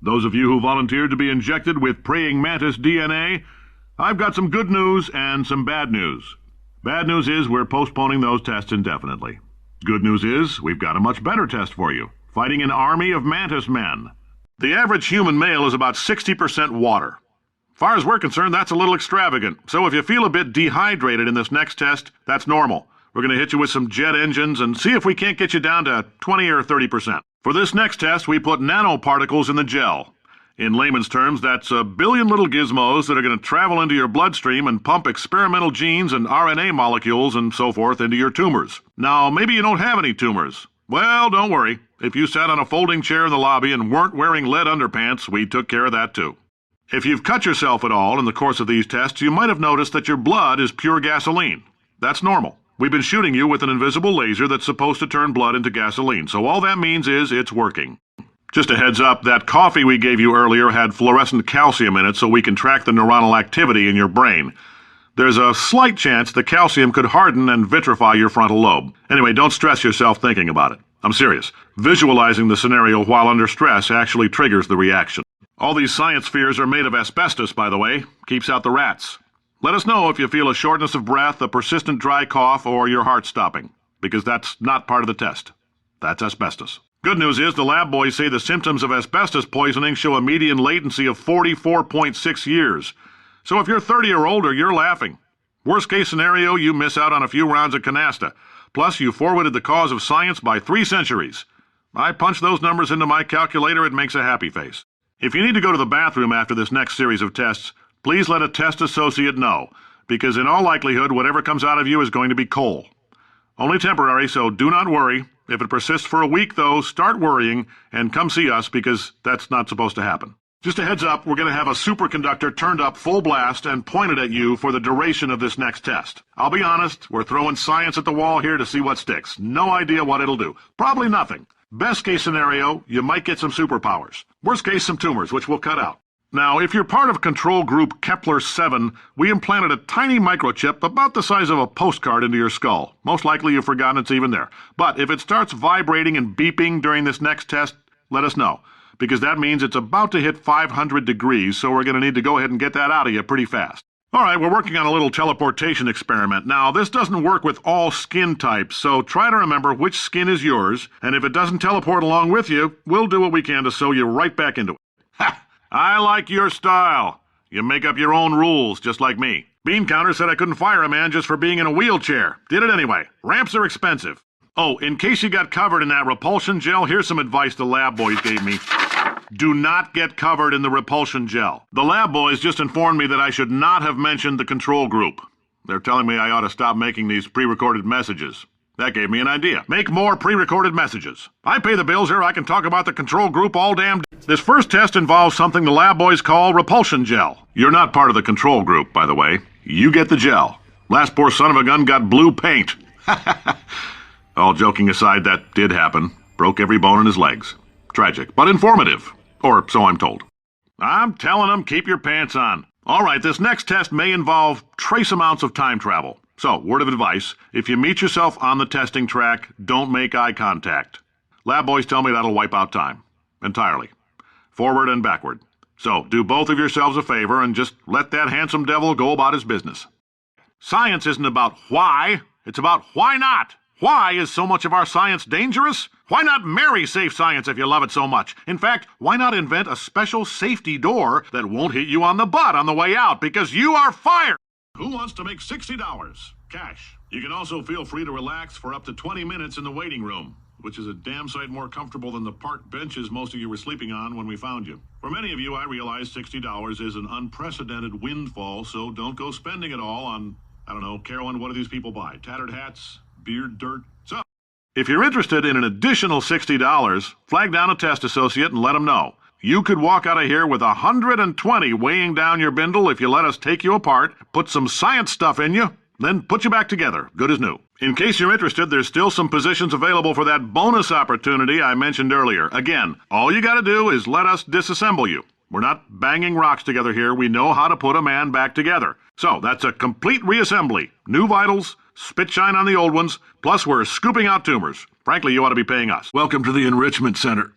Those of you who volunteered to be injected with praying mantis DNA, I've got some good news and some bad news. Bad news is we're postponing those tests indefinitely. Good news is we've got a much better test for you, fighting an army of mantis men. The average human male is about 60% water. As far as we're concerned, that's a little extravagant. So if you feel a bit dehydrated in this next test, that's normal. We're going to hit you with some jet engines and see if we can't get you down to 20 or 30%. For this next test, we put nanoparticles in the gel. In layman's terms, that's a billion little gizmos that are going to travel into your bloodstream and pump experimental genes and RNA molecules and so forth into your tumors. Now, maybe you don't have any tumors. Well, don't worry. If you sat on a folding chair in the lobby and weren't wearing lead underpants, we took care of that too. If you've cut yourself at all in the course of these tests, you might have noticed that your blood is pure gasoline. That's normal. We've been shooting you with an invisible laser that's supposed to turn blood into gasoline, so all that means is it's working. Just a heads up, that coffee we gave you earlier had fluorescent calcium in it so we can track the neuronal activity in your brain. There's a slight chance the calcium could harden and vitrify your frontal lobe. Anyway, don't stress yourself thinking about it. I'm serious. Visualizing the scenario while under stress actually triggers the reaction. All these science fears are made of asbestos, by the way. Keeps out the rats. Let us know if you feel a shortness of breath, a persistent dry cough, or your heart stopping, because that's not part of the test. That's asbestos. Good news is the lab boys say the symptoms of asbestos poisoning show a median latency of 44.6 years. So if you're 30 or older, you're laughing. Worst case scenario, you miss out on a few rounds of canasta. Plus, you forwarded the cause of science by 3 centuries. I punch those numbers into my calculator, it makes a happy face. If you need to go to the bathroom after this next series of tests, please let a test associate know, because in all likelihood, whatever comes out of you is going to be coal. Only temporary, so do not worry. If it persists for a week, though, start worrying and come see us, because that's not supposed to happen. Just a heads up, we're going to have a superconductor turned up full blast and pointed at you for the duration of this next test. I'll be honest, we're throwing science at the wall here to see what sticks. No idea what it'll do. Probably nothing. Best case scenario, you might get some superpowers. Worst case, some tumors, which we'll cut out. Now, if you're part of control group Kepler-7, we implanted a tiny microchip about the size of a postcard into your skull. Most likely you've forgotten it's even there. But if it starts vibrating and beeping during this next test, let us know, because that means it's about to hit 500 degrees, so we're going to need to go ahead and get that out of you pretty fast. All right, we're working on a little teleportation experiment. Now, this doesn't work with all skin types, so try to remember which skin is yours, and if it doesn't teleport along with you, we'll do what we can to sew you right back into it. Ha! I like your style. You make up your own rules, just like me. Bean Counter said I couldn't fire a man just for being in a wheelchair. Did it anyway. Ramps are expensive. Oh, in case you got covered in that repulsion gel, here's some advice the lab boys gave me. Do not get covered in the repulsion gel. The lab boys just informed me that I should not have mentioned the control group. They're telling me I ought to stop making these pre-recorded messages. That gave me an idea. Make more pre-recorded messages. I pay the bills here, I can talk about the control group all damn day. This first test involves something the lab boys call repulsion gel. You're not part of the control group, by the way. You get the gel. Last poor son of a gun got blue paint. All joking aside, that did happen. Broke every bone in his legs. Tragic, but informative. Or so I'm told. I'm telling them, keep your pants on. All right, this next test may involve trace amounts of time travel. So, word of advice, if you meet yourself on the testing track, don't make eye contact. Lab boys tell me that'll wipe out time. Entirely. Forward and backward. So, do both of yourselves a favor and just let that handsome devil go about his business. Science isn't about why, it's about why not. Why is so much of our science dangerous? Why not marry safe science if you love it so much? In fact, why not invent a special safety door that won't hit you on the butt on the way out, because you are fired? Who wants to make $60? Cash. You can also feel free to relax for up to 20 minutes in the waiting room, which is a damn sight more comfortable than the park benches most of you were sleeping on when we found you. For many of you, I realize $60 is an unprecedented windfall, so don't go spending it all on, I don't know, Carolyn, what do these people buy? Tattered hats? Beard dirt? So, if you're interested in an additional $60, flag down a test associate and let them know. You could walk out of here with 120 weighing down your bindle if you let us take you apart, put some science stuff in you, then put you back together, good as new. In case you're interested, there's still some positions available for that bonus opportunity I mentioned earlier. Again, all you gotta do is let us disassemble you. We're not banging rocks together here. We know how to put a man back together. So that's a complete reassembly. New vitals, spit shine on the old ones, plus we're scooping out tumors. Frankly, you ought to be paying us. Welcome to the Enrichment Center.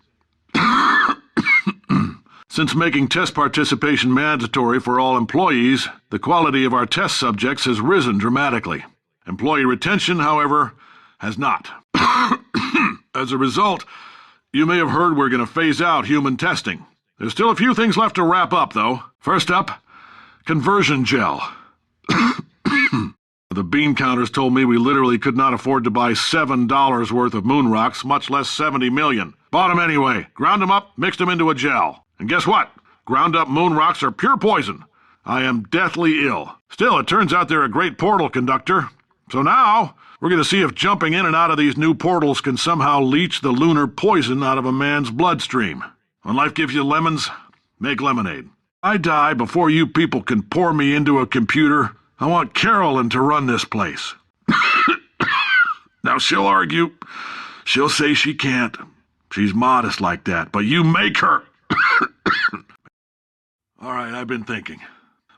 Since making test participation mandatory for all employees, the quality of our test subjects has risen dramatically. Employee retention, however, has not. As a result, you may have heard we're going to phase out human testing. There's still a few things left to wrap up, though. First up, conversion gel. The bean counters told me we literally could not afford to buy $7 worth of moon rocks, much less 70 million. Bought them anyway, ground them up, mixed them into a gel. And guess what? Ground up moon rocks are pure poison. I am deathly ill. Still, it turns out they're a great portal conductor. So now, we're going to see if jumping in and out of these new portals can somehow leach the lunar poison out of a man's bloodstream. When life gives you lemons, make lemonade. I die before you people can pour me into a computer. I want Carolyn to run this place. Now she'll argue. She'll say she can't. She's modest like that, but you make her. All right, I've been thinking.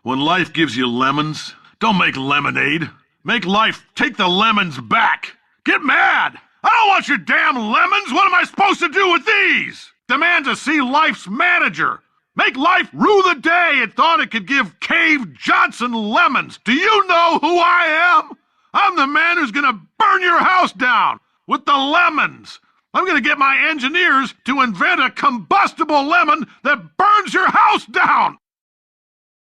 When life gives you lemons, don't make lemonade. Make life take the lemons back. Get mad. I don't want your damn lemons. What am I supposed to do with these? Demand to see life's manager. Make life rue the day it thought it could give Cave Johnson lemons. Do you know who I am? I'm the man who's gonna burn your house down with the lemons. I'm gonna get my engineers to invent a combustible lemon that burns your house down.